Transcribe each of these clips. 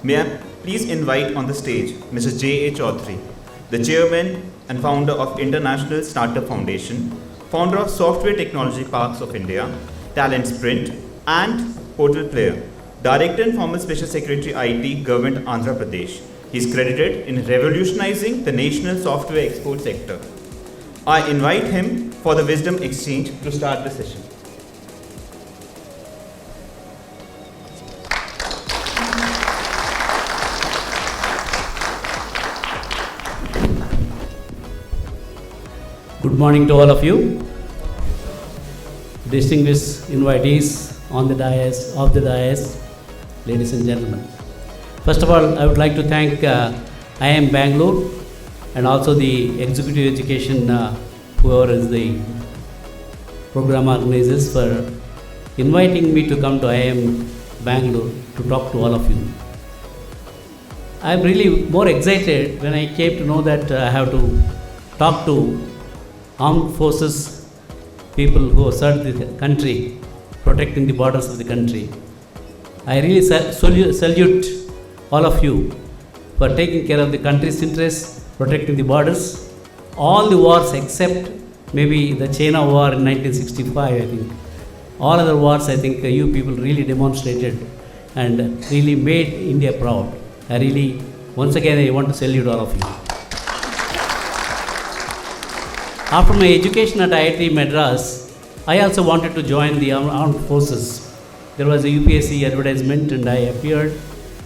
May I please invite on the stage Mr. J.A. Chowdary, the Chairman and Founder of International Startup Foundation, Founder of Software Technology Parks of India, Talent Sprint, and Portal Player, Director and former Special Secretary IT, Government Andhra Pradesh. He is credited in revolutionizing the national software export sector. I invite him for the wisdom exchange to start the session. Good morning to all of you, distinguished invitees on the dais, off the dais, ladies and gentlemen. First of all, I would like to thank IIM Bangalore and also the Executive Education, whoever is the program organizers, for inviting me to come to IIM Bangalore to talk to all of you. I am really more excited when I came to know that I have to talk to armed forces, people who serve the country, protecting the borders of the country. I really salute all of you for taking care of the country's interests, protecting the borders. All the wars except maybe the China war in 1965, I think. All other wars, I think you people really demonstrated and really made India proud. Once again, I want to salute all of you. After my education at IIT Madras, I also wanted to join the armed forces. There was a UPSC advertisement and I appeared.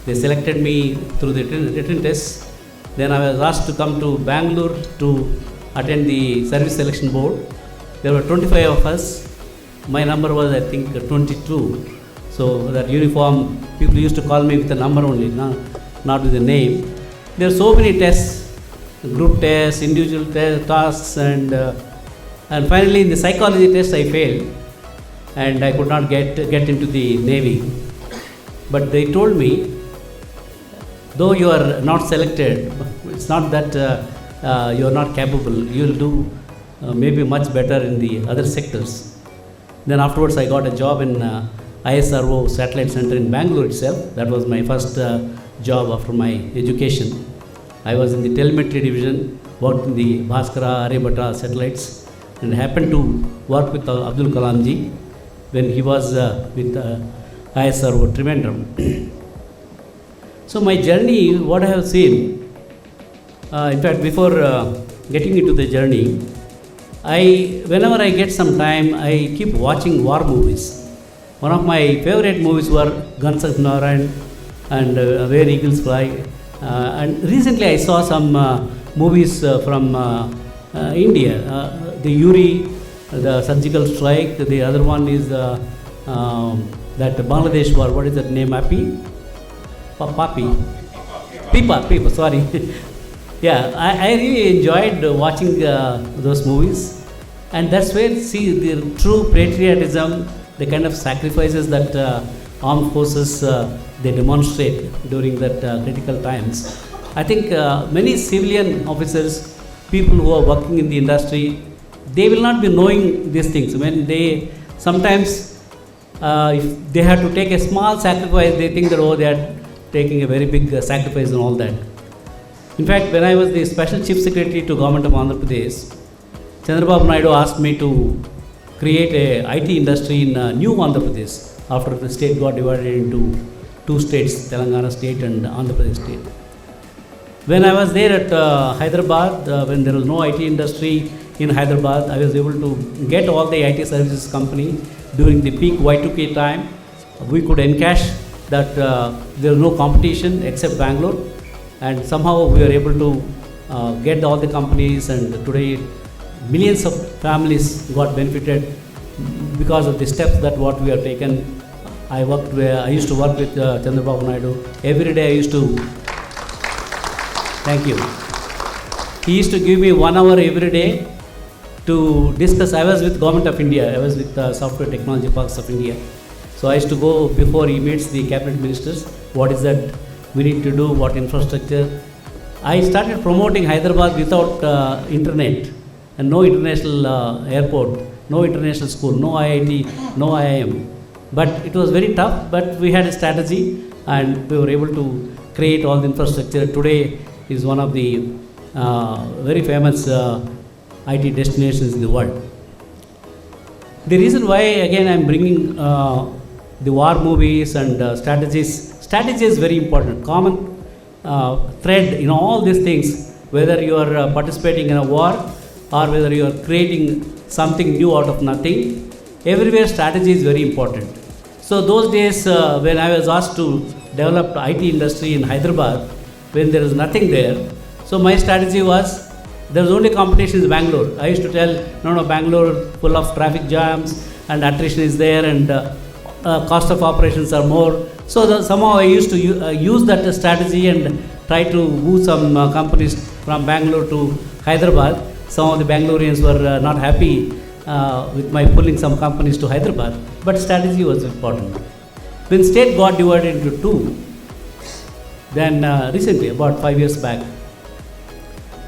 They selected me through the written test. Then I was asked to come to Bangalore to attend the service selection board. There were 25 of us. My number was, I think, 22. So that uniform, people used to call me with a number only, not with a name. There are so many tests. Group tests, individual tasks, and finally in the psychology test I failed and I could not get into the Navy. But they told me, though you are not selected, it's not that you are not capable, you will do maybe much better in the other sectors. Then afterwards I got a job in ISRO Satellite Center in Bangalore itself. That was my first job after my education. I was in the telemetry division, worked in the Bhaskara, Aryabhatta satellites, and happened to work with Abdul Kalam ji when he was with ISRO Trivandrum. So my journey, what I have seen, in fact before getting into the journey, whenever I get some time, I keep watching war movies. One of my favorite movies were Guns of Narayan and Where Eagles Fly. And recently I saw some movies from India, the Yuri, the surgical strike. The other one is that Bangladesh war. What is that name? Pipa, sorry. Yeah, I really enjoyed watching those movies, and that's where see the true patriotism, the kind of sacrifices that armed forces they demonstrate during that critical times. I think many civilian officers, people who are working in the industry, they will not be knowing these things. When they sometimes, if they have to take a small sacrifice, they think that they are taking a very big sacrifice and all that. In fact, when I was the Special Chief Secretary to Government of Andhra Pradesh, Chandrababu Naidu asked me to create a IT industry in New Andhra Pradesh after the state got divided into two states, Telangana state and Andhra Pradesh state. When I was there at Hyderabad, when there was no IT industry in Hyderabad, I was able to get all the IT services company during the peak Y2K time. We could encash that there was no competition except Bangalore, and somehow we were able to get all the companies, and today millions of families got benefited because of the steps that what we have taken. I used to work with Chandrababu Naidu. Every day I used to, thank you. He used to give me 1 hour every day to discuss. I was with Government of India. I was with Software Technology Parks of India. So I used to go before he meets the cabinet ministers. What is that we need to do? What infrastructure? I started promoting Hyderabad without internet and no international airport, no international school, no IIT, no IIM. But it was very tough, but we had a strategy and we were able to create all the infrastructure. Today is one of the very famous IT destinations in the world. The reason why again I am bringing the war movies and strategies. Strategy is very important. Common thread in all these things, whether you are participating in a war or whether you are creating something new out of nothing, everywhere strategy is very important. So those days when I was asked to develop IT industry in Hyderabad, when there is nothing there, so my strategy was, there was only competition in Bangalore. I used to tell, no, Bangalore full of traffic jams and attrition is there and cost of operations are more. So somehow I used to use that strategy and try to woo some companies from Bangalore to Hyderabad. Some of the Bangaloreans were not happy with my pulling some companies to Hyderabad, but strategy was important. When state got divided into two, then recently, about 5 years back,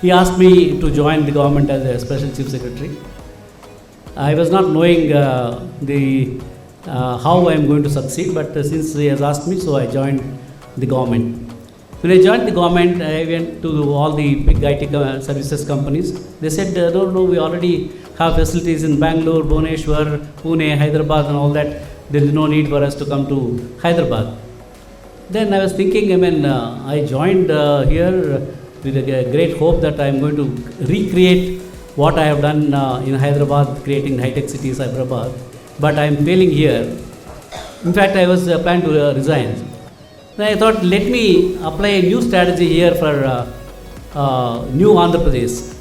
he asked me to join the government as a special chief secretary. I was not knowing how I am going to succeed, but since he has asked me, so I joined the government. When I joined the government, I went to all the big IT services companies. They said, no, we already have facilities in Bangalore, Bhubaneswar, Pune, Hyderabad and all that. There is no need for us to come to Hyderabad. Then I was thinking, I joined here with a great hope that I am going to recreate what I have done in Hyderabad, creating high-tech cities, Hyderabad. But I am failing here. In fact, I was planning to resign. Then I thought, let me apply a new strategy here for new Andhra Pradesh.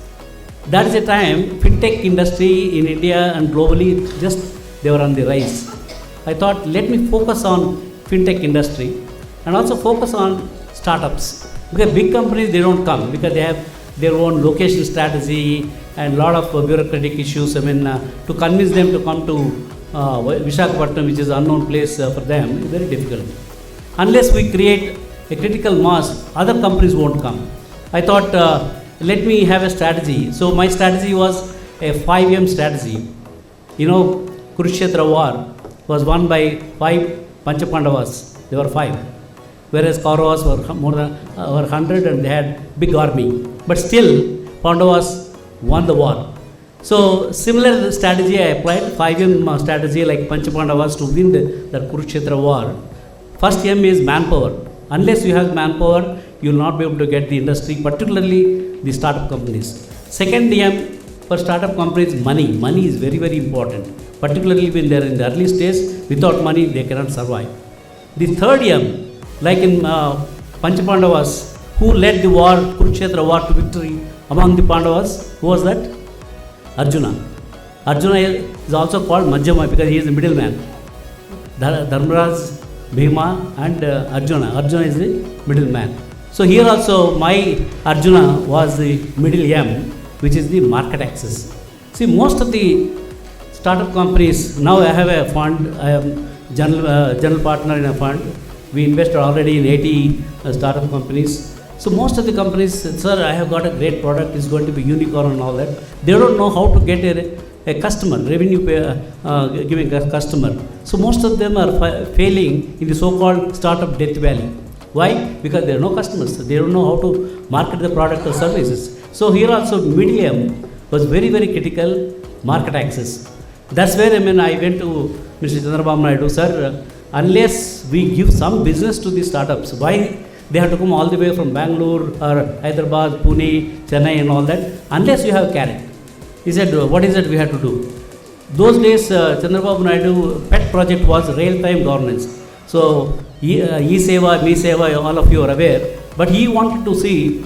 That is a time, fintech industry in India and globally, just they were on the rise. I thought, let me focus on fintech industry and also focus on startups. Because big companies, they don't come because they have their own location strategy and a lot of bureaucratic issues. To convince them to come to Visakhapatnam, which is an unknown place for them, is very difficult. Unless we create a critical mass, other companies won't come. I thought, let me have a strategy. So my strategy was a 5M strategy. Kurukshetra war was won by 5 Panchapandavas. There were 5. Whereas Kauravas were more than 100 and they had big army. But still, Pandavas won the war. So similar strategy I applied, 5M strategy like Panchapandavas to win the Kurukshetra war. First M is manpower. Unless you have manpower, you will not be able to get the industry, particularly the startup companies. Second M for startup companies, money. Money is very, very important. Particularly when they are in the early stage, without money they cannot survive. The third M, like in Panchapandavas, who led the war, Kurukshetra war to victory among the Pandavas? Who was that? Arjuna. Arjuna is also called Madhyama because he is the middleman. Dharmaraj, Bhima and Arjuna. Arjuna is the middleman. So here also my Arjuna was the middle M, which is the market access. See, most of the startup companies, now I have a fund, I am general partner in a fund. We invested already in 80 startup companies. So most of the companies said, sir, I have got a great product, it's going to be unicorn and all that. They don't know how to get a customer, revenue giving a customer. So most of them are failing in the so-called startup death valley. Why? Because there are no customers. They don't know how to market the product or services. So here also medium was very, very critical, market access. That's where I went to Mr. Chandrababu Naidu, sir, unless we give some business to the startups, why they have to come all the way from Bangalore or Hyderabad, Pune, Chennai and all that, unless you have carrot. He said, what is it we have to do? Those days, Chandrababu Naidu pet project was real-time governance. So, e-Seva, me-Seva, all of you are aware. But he wanted to see,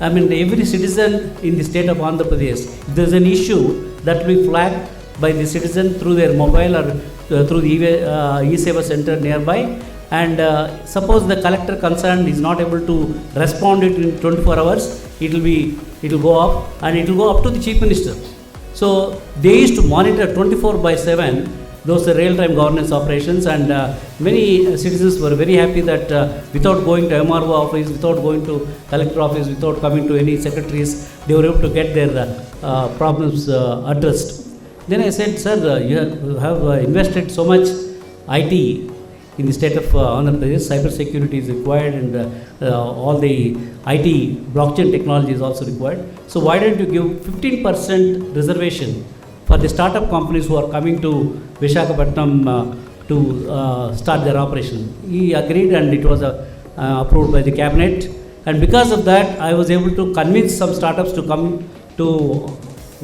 every citizen in the state of Andhra Pradesh, if there is an issue that will be flagged by the citizen through their mobile or through the e-Seva center nearby. And suppose the collector concerned is not able to respond it in 24 hours, it will go up and it will go up to the chief minister. So they used to monitor 24/7 those real-time governance operations, and many citizens were very happy that without going to MRO office, without going to collector office, without coming to any secretaries, they were able to get their problems addressed. Then I said, sir, you have invested so much IT in the state of Andhra Pradesh. Cyber security is required, and all the IT blockchain technology is also required. So why don't you give 15% reservation for the startup companies who are coming to Visakhapatnam to start their operation? He agreed, and it was approved by the cabinet. And because of that, I was able to convince some startups to come to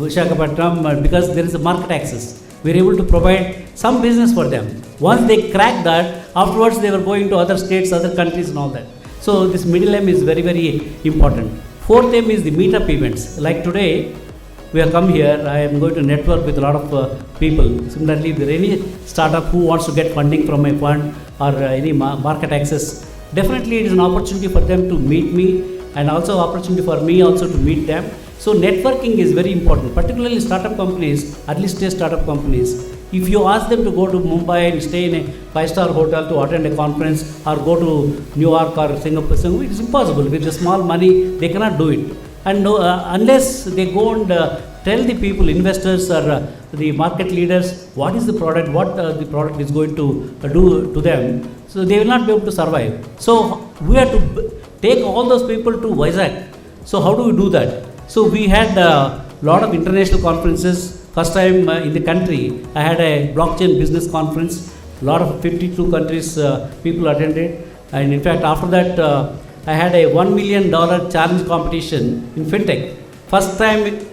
Visakhapatnam, because there is a market access. We were able to provide some business for them. Once they cracked that, afterwards they were going to other states, other countries and all that. So this middle aim is very, very important. Fourth aim is the meetup events. Like today, we have come here. I am going to network with a lot of people. Similarly, if there is any startup who wants to get funding from a fund or any market access, definitely it is an opportunity for them to meet me, and also opportunity for me also to meet them. So networking is very important, particularly startup companies, early stage startup companies. If you ask them to go to Mumbai and stay in a 5-star hotel to attend a conference, or go to New York or Singapore, it is impossible. With the small money, they cannot do it. And no, unless they go and tell the people, investors or the market leaders, what is the product, what the product is going to do to them, so they will not be able to survive. So we have to take all those people to Vizag. So how do we do that? So we had a lot of international conferences. First time in the country, I had a blockchain business conference. A lot of 52 countries people attended. And in fact, after that, I had a $1 million challenge competition in fintech. First time,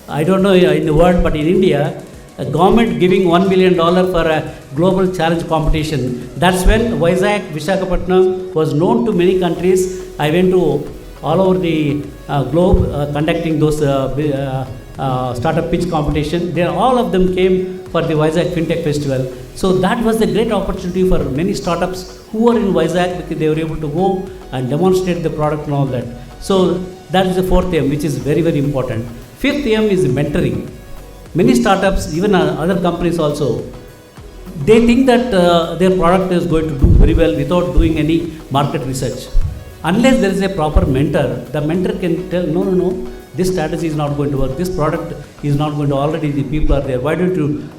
I don't know in the world, but in India, a government giving $1 million for a global challenge competition. That's when Vizag, Visakhapatnam was known to many countries. I went to all over the globe conducting those startup pitch competition. There, all of them came for the Vizag FinTech Festival. So that was a great opportunity for many startups who were in Vizag, because they were able to go and demonstrate the product and all that. So that is the fourth aim, which is very, very important. Fifth aim is mentoring. Many startups, even other companies also, they think that their product is going to do very well without doing any market research. Unless there is a proper mentor, the mentor can tell, no, this strategy is not going to work, this product is not going to, already the people are there, why don't you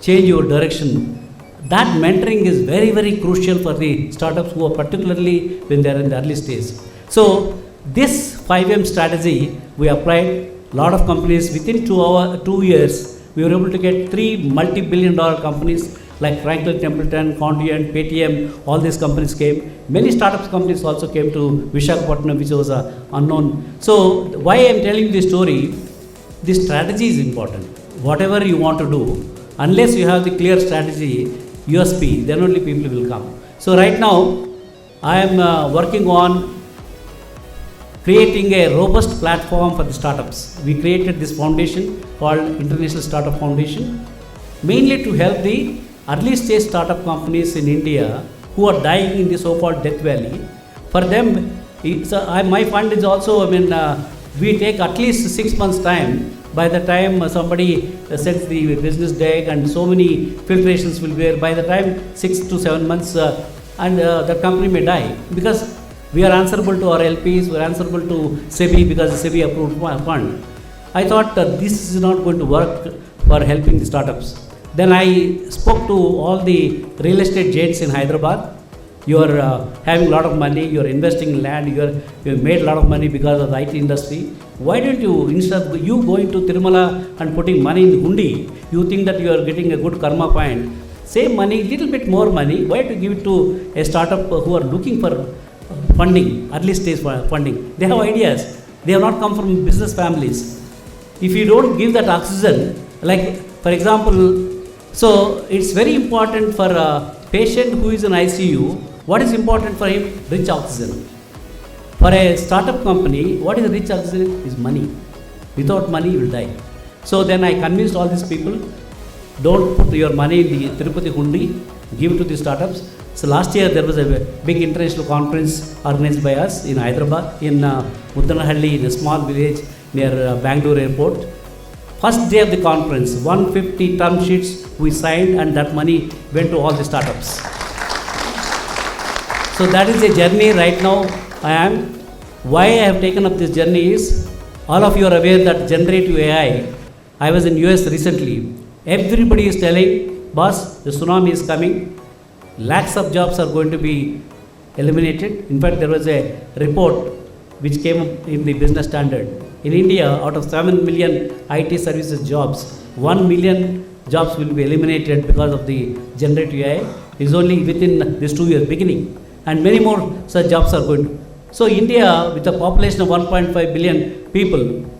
change your direction? That mentoring is very, very crucial for the startups who are particularly when they are in the early stage. So this 5M strategy we applied. Lot of companies within 2 years, we were able to get 3 multi-billion-dollar companies like Franklin Templeton, Conduent, Paytm. All these companies came. Many startups companies also came to Visakhapatnam, which was unknown. So why I am telling this story? This strategy is important. Whatever you want to do, unless you have the clear strategy, USP, then only people will come. So right now, I am working on creating a robust platform for the startups. We created this foundation called International Startup Foundation, mainly to help the early stage startup companies in India who are dying in the so-called death valley. For them, my fund is also, we take at least 6 months time. By the time somebody sends the business deck, and so many filtrations will be there, by the time 6 to 7 months, and the company may die, because we are answerable to our LPs, we are answerable to SEBI, because the SEBI approved fund. I thought this is not going to work for helping the startups. Then I spoke to all the real estate giants in Hyderabad. You are having a lot of money, you are investing in land, you have made a lot of money because of the IT industry. Why don't you, instead of you going to Tirumala and putting money in the hundi, you think that you are getting a good karma point, same money, little bit more money, why to give it to a startup who are looking for funding, early stage funding? They have ideas. They have not come from business families. If you don't give that oxygen, like for example, so it's very important for a patient who is in ICU, what is important for him? Rich oxygen. For a startup company, what is rich oxygen? Is money. Without money, you will die. So then I convinced all these people, don't put your money in the Tirupati hundi, give it to the startups. So last year there was a big international conference organized by us in Hyderabad, in Muddanahalli, in a small village near Bangalore airport. First day of the conference, 150 term sheets we signed, and that money went to all the startups. So that is a journey right now I am. Why I have taken up this journey is, all of you are aware that generative AI, I was in US recently. Everybody is telling, boss, the tsunami is coming. lakhs of jobs are going to be eliminated. In fact, there was a report which came up in the Business Standard. In India, out of 7 million IT services jobs, 1 million jobs will be eliminated because of the generative AI. Is only within these 2 years beginning, and many more such jobs are going to. So India, with a population of 1.5 billion people,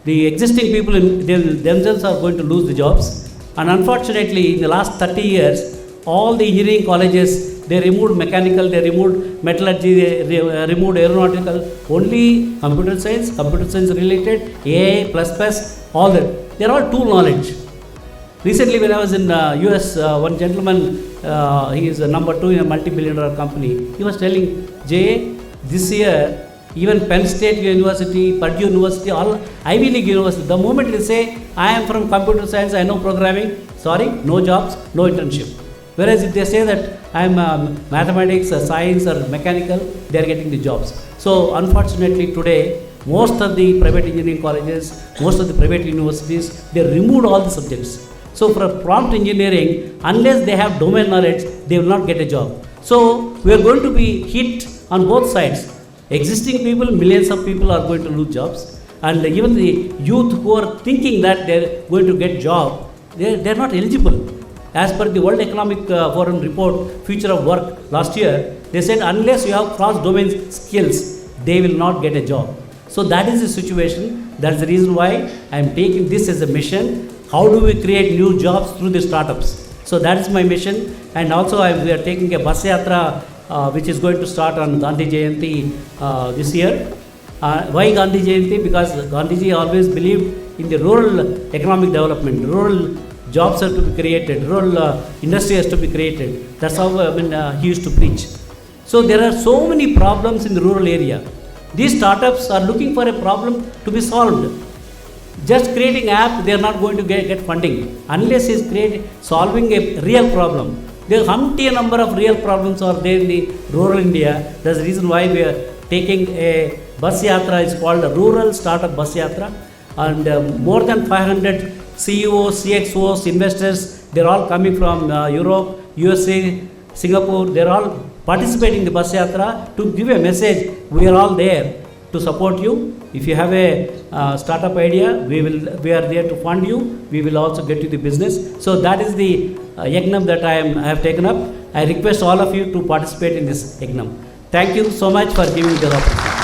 the existing people themselves are going to lose the jobs. And unfortunately, in the last 30 years, all the engineering colleges, they removed mechanical, they removed metallurgy, they removed aeronautical, only computer science related, AI, all that. They are all tool knowledge. Recently, when I was in US, one gentleman, he is number 2 in a multi-billion-dollar company. He was telling, Jay, this year, even Penn State University, Purdue University, all Ivy League University, the moment they say, I am from computer science, I know programming, sorry, no jobs, no internship. Whereas if they say that I am mathematics or science or mechanical, they are getting the jobs. So unfortunately today, most of the private engineering colleges, most of the private universities, they removed all the subjects. So for prompt engineering, unless they have domain knowledge, they will not get a job. So we are going to be hit on both sides. Existing people, millions of people are going to lose jobs, and even the youth who are thinking that they are going to get job, they are not eligible. As per the World Economic Forum report, Future of Work last year, they said unless you have cross-domain skills, they will not get a job. So that is the situation. That is the reason why I am taking this as a mission. How do we create new jobs through the startups? So that is my mission. And also we are taking a bus yatra which is going to start on Gandhi Jayanti this year. Why Gandhi Jayanti? Because Gandhiji always believed in the rural economic development. Rural jobs are to be created. Rural industry has to be created. That's how he used to preach. So there are so many problems in the rural area. These startups are looking for a problem to be solved. Just creating app, they are not going to get funding unless he is solving a real problem. There are umpteen number of real problems are there in the rural India. That's the reason why we are taking a bus yatra. It's called a rural startup bus yatra, and more than 500 CEOs, CXOs, investors, they're all coming from Europe, USA, Singapore. They're all participating in the bus yatra to give a message. We are all there to support you. If you have a startup idea, we are there to fund you. We will also get you the business. So that is the yagnam that I have taken up. I request all of you to participate in this yagnam. Thank you so much for giving me the opportunity.